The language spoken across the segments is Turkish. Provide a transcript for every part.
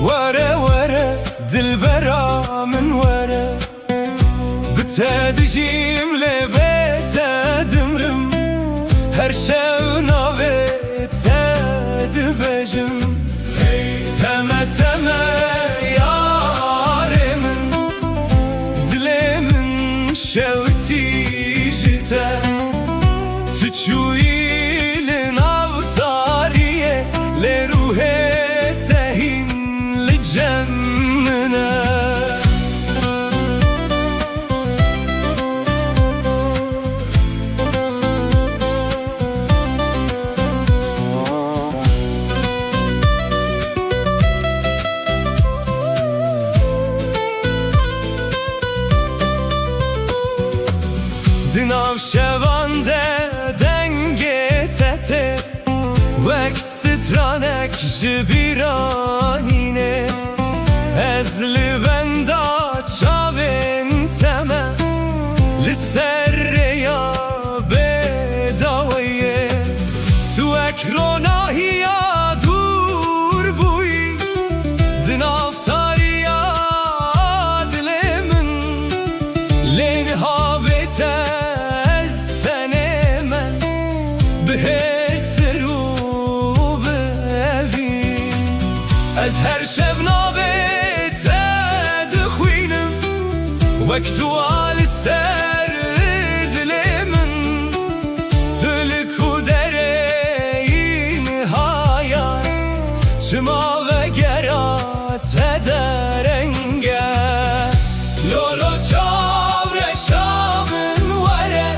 وره وره دلبرا من وره بتدجیم لبت دمرم هر شو ناوت دبجم تمه تمه یار من دل من شوتی جته تچوی لناو تاریه لروح تهین لجمنا دناو شوانده دنگه تته وکسترانک جبیرانینه از لبندا چاوین تمه لسر یا بداویه تو اکروناهی یا دور بوی دناو تاریا دل من لینها بیته از هر شب نابت دخوینم وقتو آل سر دل من تلکو درین هایا چما و گرات درنگه لولو چاور شامن وره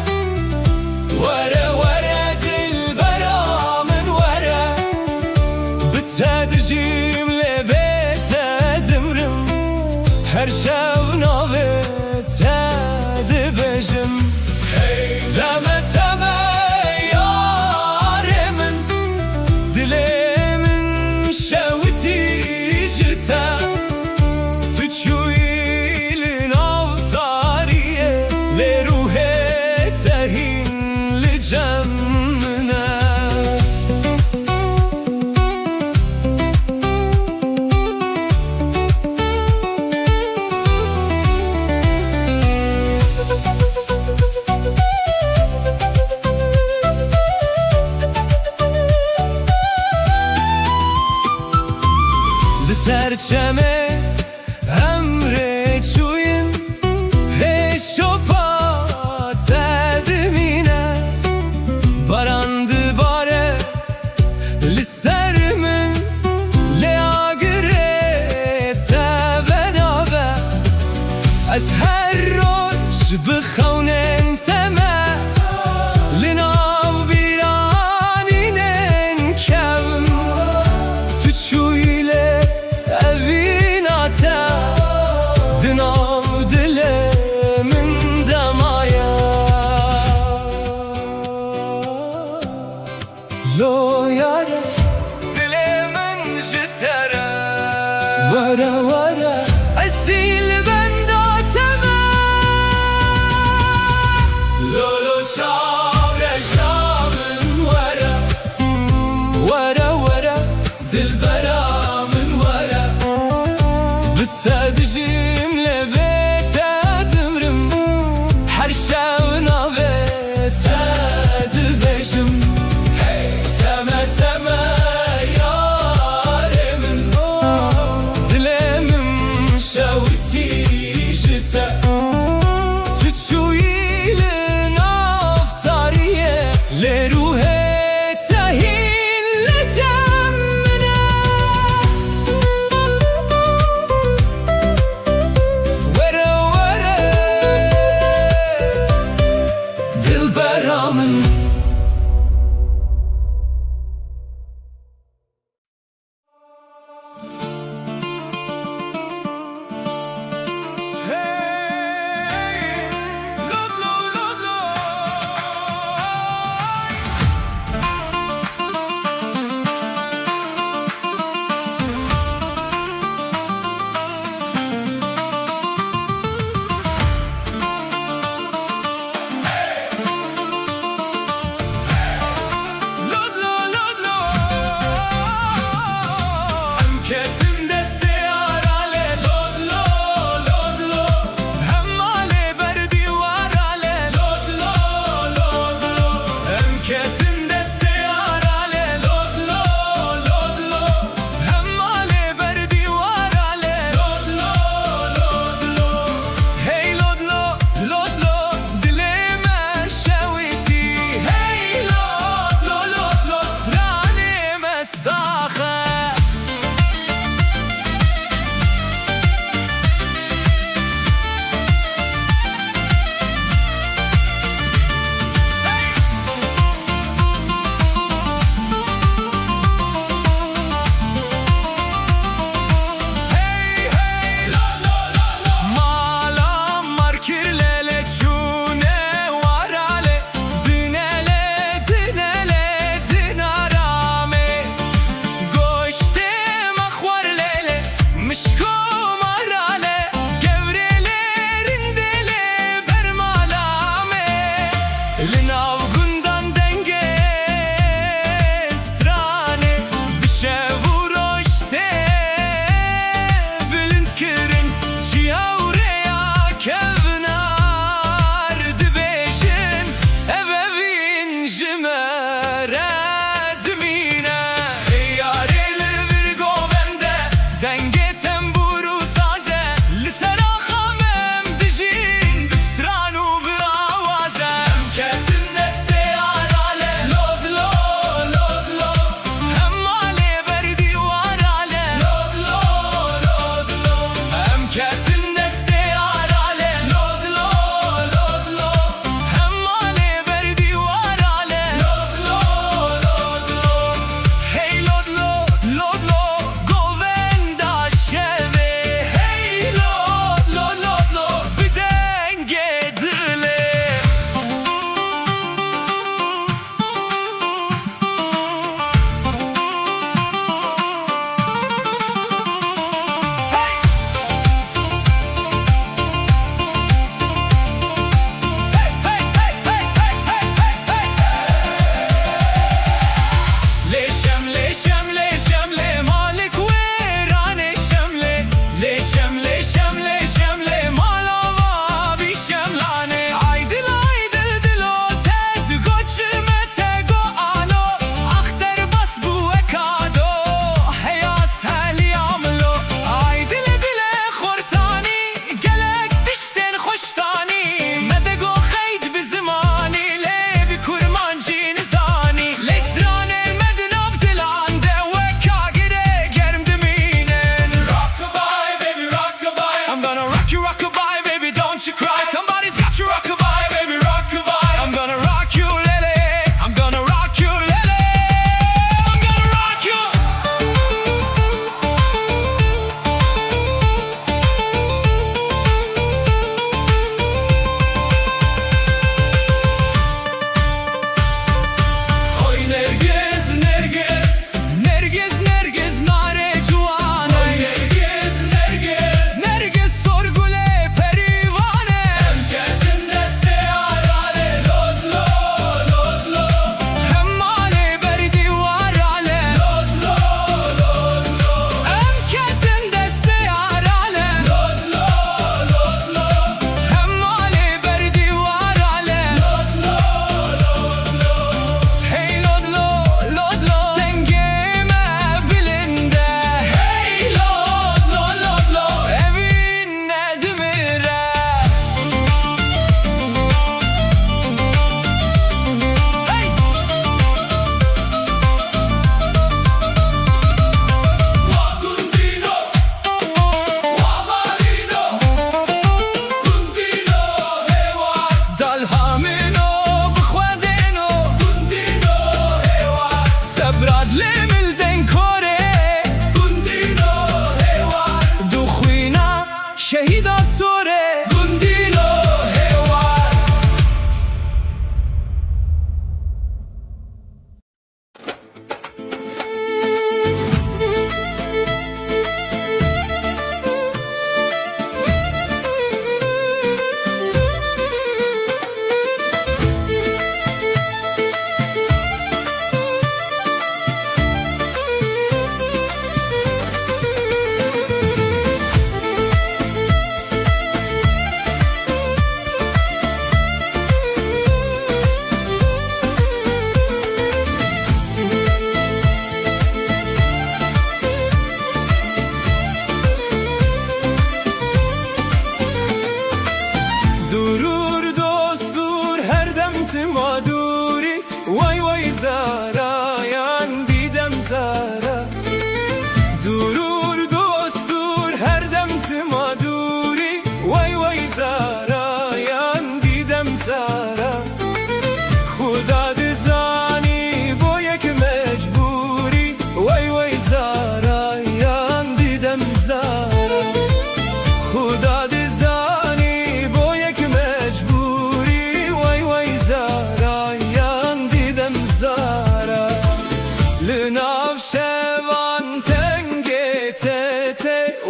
وره وره دل برامن وره بتدجیم هر شب ناوت دبجم تمه تمه یار من دل من شوتی جته تچوی لناو تاریه لروح تهین لجمنا سرچمه امره چوین هشوپات دمینه باراند باره لسر من لیاگره تبنابه از هر روش بخونن تمه لناو بیرانینن کم تو چویل دناو دل من دمایا لو یاره دل من جتره وره وره اصیل بنداتمه لولو چاوره شامن وره وره وره دل برامن وره بتدجیم لبت دمرم هر شب ناوت دبجم تمه تمه یار من دل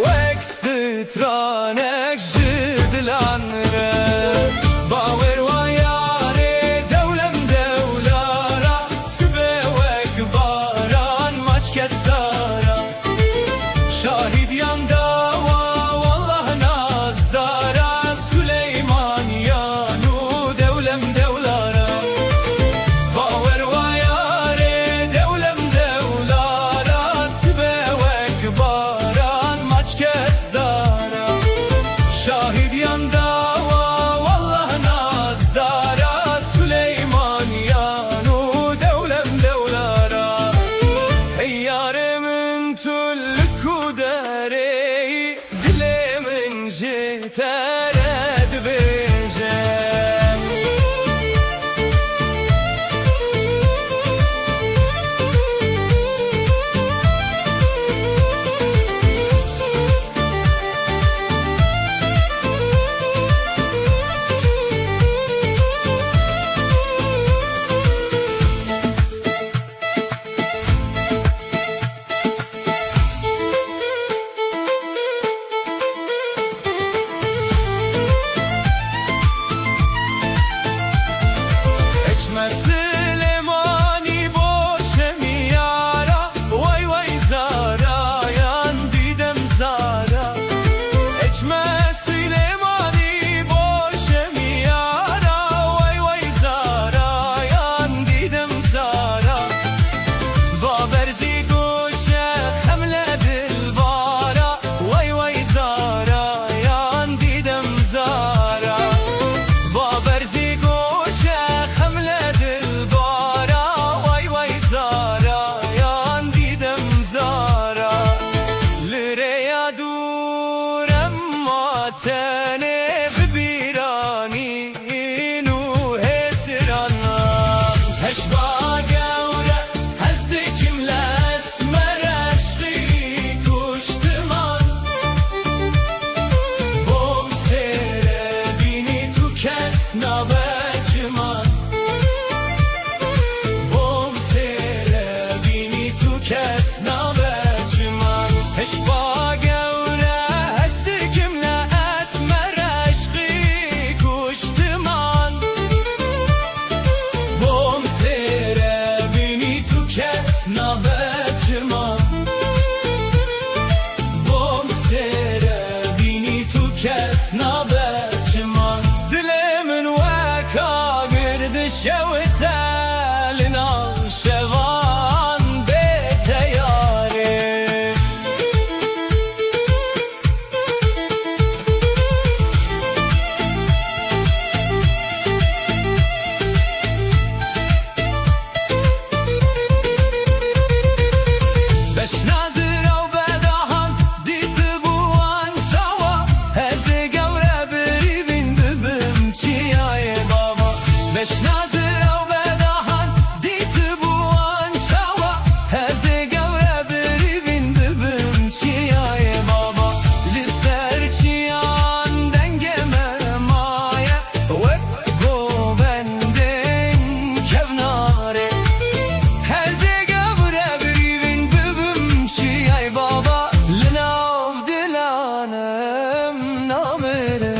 وەک سترانێک ji dilan re باwer wa yarê dewlem dewlara sibê wek baran maç kes dara şahidiyan dawa wallah nazdara Süleyman yanu dewlem dewlara باwer wa yarê dewlem dewlara sibê wek baran maç kes dara şahidiyan dawa wallah nazdara Süleyman yanu dewlem dewlara Heyyarimin tüllü kudereyi dilemin jitered bejem Eçme Süleymani boşem yara Vay vay zara yan didem zara Eçme Süleymani boşem yara Vay vay zara yan didem zara Baberzi goşe hemle dilbara Vay vay zara yan didem zara Baberzi goşe hemle dilbara Vay vay zara yan didem zara Lireya durem matene bibirani nu hesrana Heşba gevre hezdikimle esmer eşki kuştuman Bom sere bini tu kes nabeciman Bom sere bini tu kes nabeciman Heşba gevre hezdikimle esmer eşki kuştuman Bom sere bini tu kes nabeciman Bom sere bini tu kes nabeciman Dilimin veka girdi şevtelina şevan bete yâri Beş nazira u bedahan dîti buwan çawa Hezê gewre birîvîn bibim çiyaye baba Beş nazira u bedahan dîti buwan çawa Hezê gewre birîvîn bibim çiyaye baba Li ser çiyan denge me maye Wek govendên kevnare Hezê gewre birîvîn bibim çiyaye baba Li nav dilanem namirin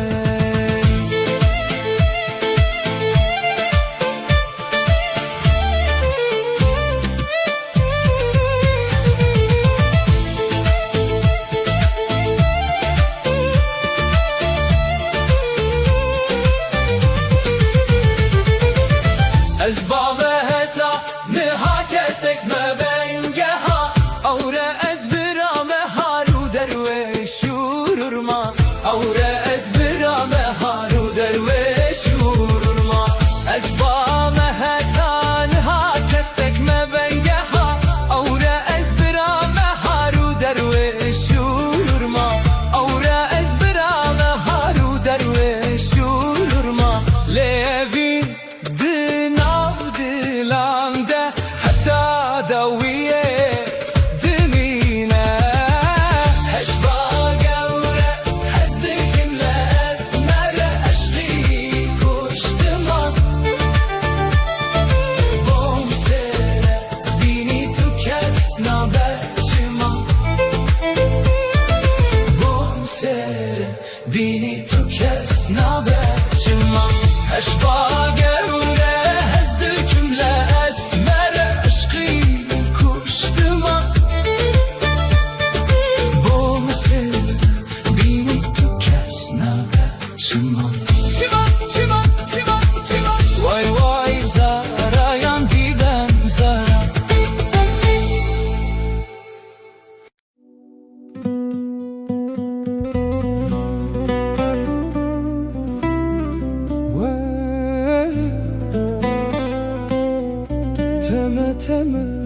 Ez bave heta niha kesek me bengeha Aure ez bira me haru derveş yururma Aure ez bira me haru derveş yururma Ez bave heta niha kesek me bengeha Aure ez bira me haru derveş yururma Aure ez bira me haru derveş yururma Levin dinav dilande hatta dawiye dimine Heşba gevre hezdikim ser bini tu kes nabe Çimam eşba gevre Hezdil kümle esmere Aşkı kuştıma Bu ser bini tu kes nabe Çimam Çimam, çimam, çimam, çimam Vay vay zara yan didem zara Teme teme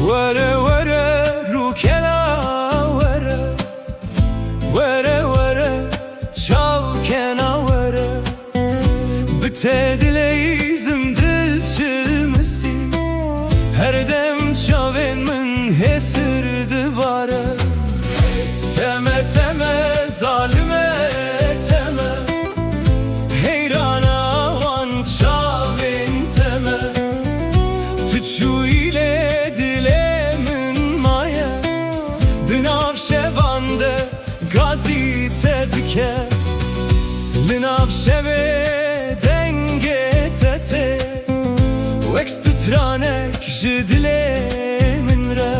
Vere vere rukela vere Vere vere çavkena vere Bite dileyizim dil çilmesi Her dem çaven min hesirdi bare Teme teme zalime teme Heyrana van çaven teme Tüçü ile Gazite dike Linav şeve denge tete Vekst tranek jidile minre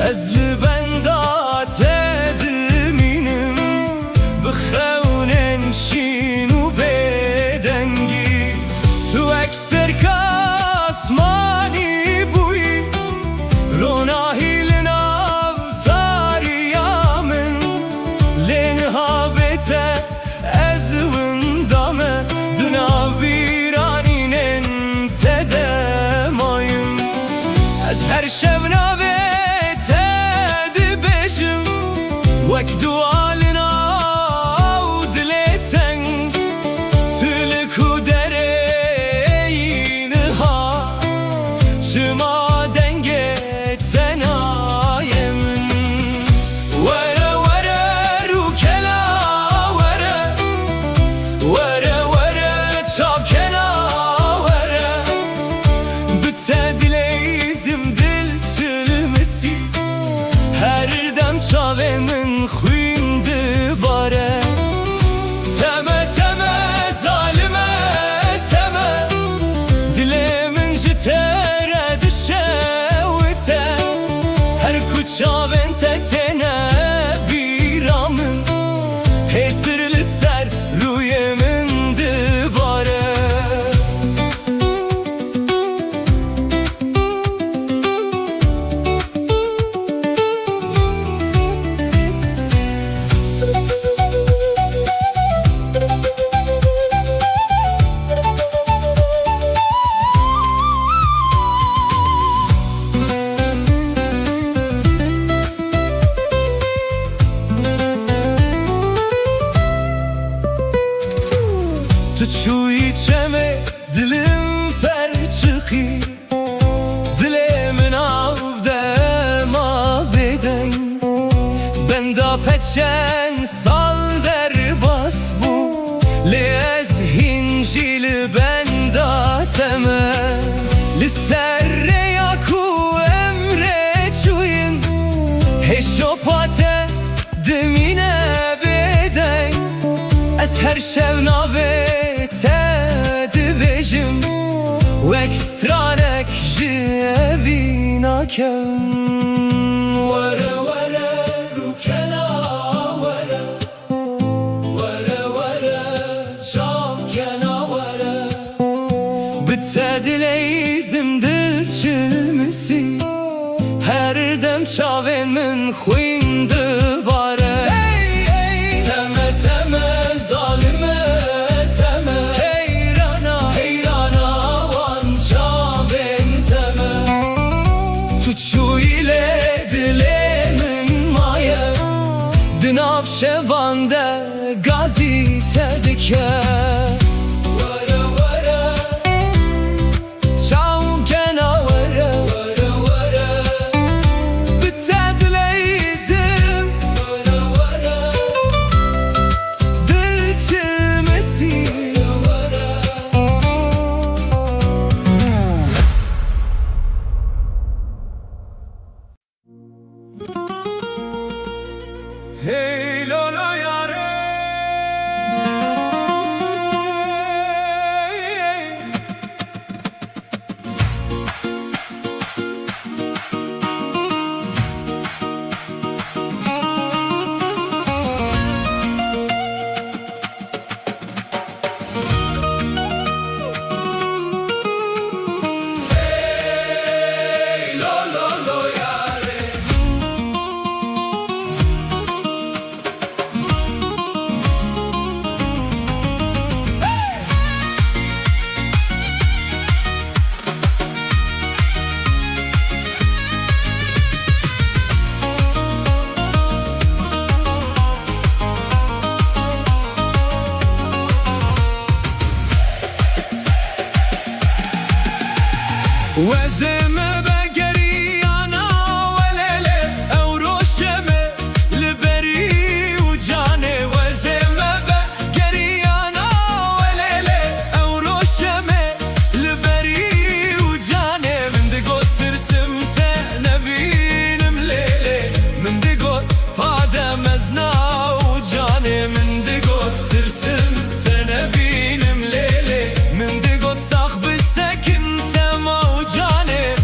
Ezli benda tediminim Bıxevnen şinu bedengi Tu ekster kasmani buyi Ronahi Her şevna ve tedi beşim Vek dualina udleten Tülku dereyini ha Çıma denge tenayemin Vere vere rukela vere Vere vere çapkena vere Bütte dileyizim her dem çavemin xuyndi bare Teme teme zalime teme Dilemin jitere düşevite Her kuçaven tetene biramın Hesirli ser ruyemin dibare Tu içeme dilim perçıki Dilemin avde ma beden Benda peçen sal der bas bu Lez hincil benda teme Lisserre yaku emre çuyin Heşopate demine beden Ez her şevna ve tedi bejim Vek stranek jevina kem Vere vere rukena vere Vere vere çavkena vere Bitte dileyizim dil çilmesi Her dem çaven min xuyndi bare Teme teme zalime Şu ile dilemin maye Dinav şevande gazi tedike Vara vara Çav gena vara Vara vara Bitedleyizim Vara vara Dil çimesi Vara Hey lola yare Hey lo lo lo yare وزمه بقري انا وليله او روشمه لبري وجاني وزمه بقري انا وليله او روشمه لبري وجاني من دقوت ترسمت نبين مليله من دقوت هذا مزنا وجاني من دقوت ترسمت نبين مليله من دقوت صاحب السكن موجاني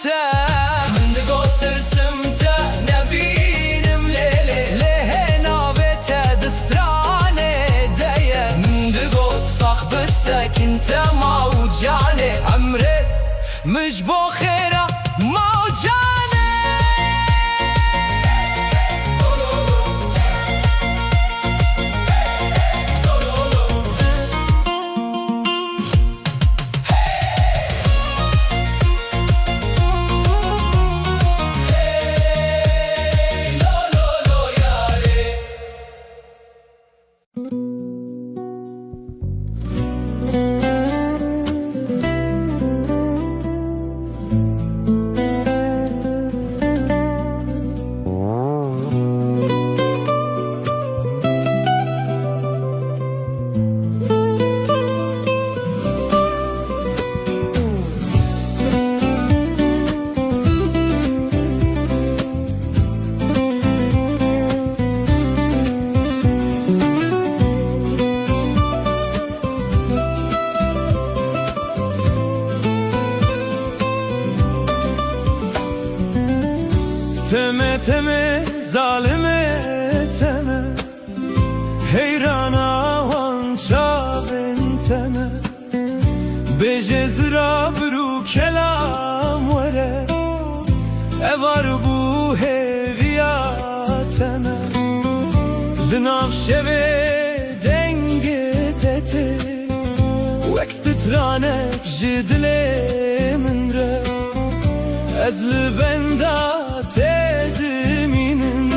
te Min digotir simte nebînim lêlê Lê navê te di stranê de ye Min digot sax bisekin te maw canê Emrê mij bo xêra maw canê Teme teme zalime teme Heyrana wan çavên teme Bêje zira biru kelam were Evar bû hêviya teme Di nav şevê dengê te tê Wek titranek ji dilê min re Ez li benda te dimînim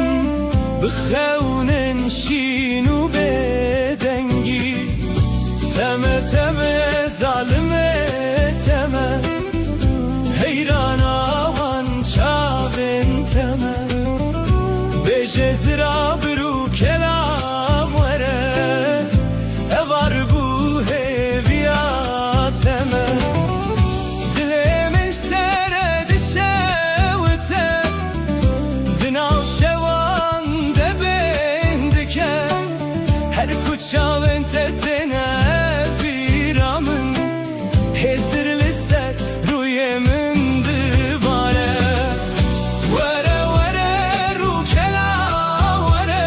Bi xewnên şîn û bêdengî Teme teme zalime teme Heyrana wan çavên teme Bêje zira biru kelam were Evar bû hêviya teme Çavên te têne pîramın Hêzir li ser rûyê min dibare Were were rûkela were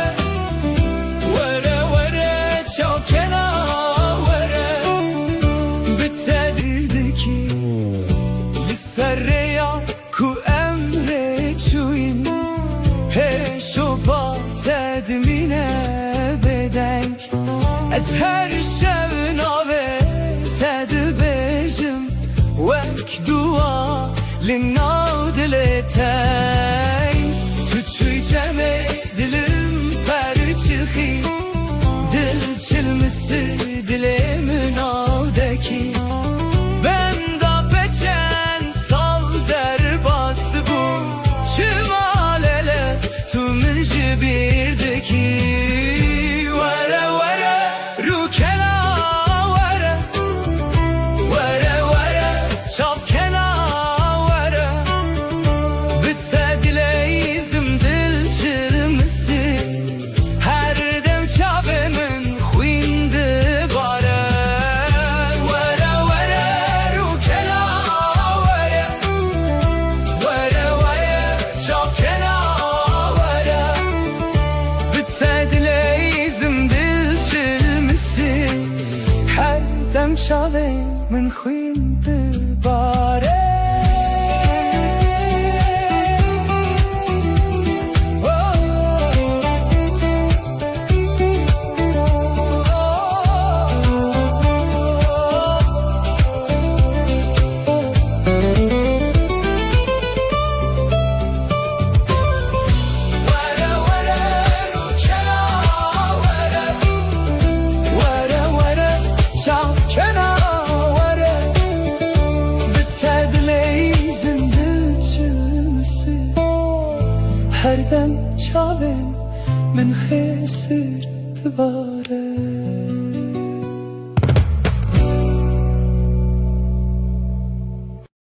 Were were çavkena were Bi te dirdikî li ser rêya ku emrê çûyîn Hêşopa te dimîne bêdeng Ez her şev navê te dibêjim Wek dua li nav dilê te Tu çûyî cemê dilim perçixî Dil çilmisî dilê min navdekî Benda peçen sal derbas bû Çima lele tu min ji bîrdekî Çavên min xwîn dibare Her dem çavên min xêsir dibare